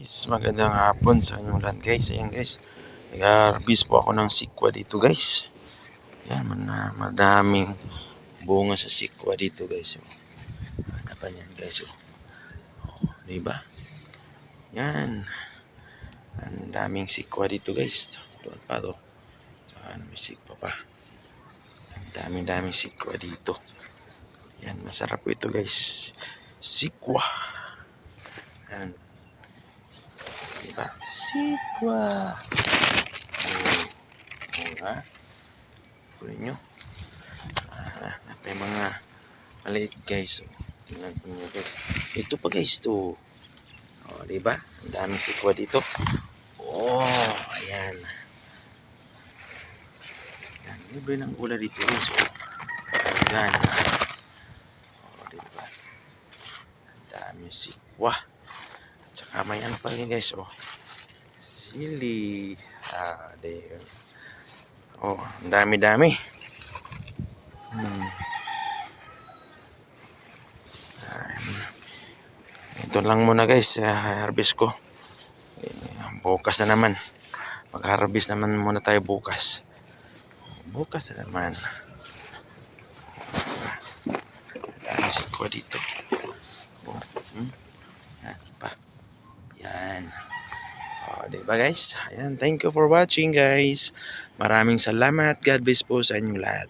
Guys, magandang hapon sa inyong lahat guys. Ayan guys, nag-harvest po ako ng sikwa dito guys. Ayan, madaming bunga sa sikwa dito guys. Ano pa yan guys? Diba? Yan. Ang daming sikwa dito guys. Doon pa to. May sikwa pa. Ang daming sikwa dito. Yan, masarap po ito guys. Sikwa. Yan. Diba? Sikwa. Ha? Kunin nyo. May mga maliit guys. Tingnan po nyo guys. Ito pa guys to. Diba? Ang daming sikwa dito. Ayan. Ayan. Libre ng gula dito guys. Ayan. Diba? Ang daming sikwa. At saka may ano pa rin guys. Sili. There. Ang dami-dami. Ito lang muna guys, harvest ko. Bukas na naman. Mag-harvest naman muna tayo bukas. Bukas na naman. Dami sikwa dito. Yan pa. Yan. Diba guys? Ayan, thank you for watching guys. Maraming salamat. God bless po sa inyong lahat.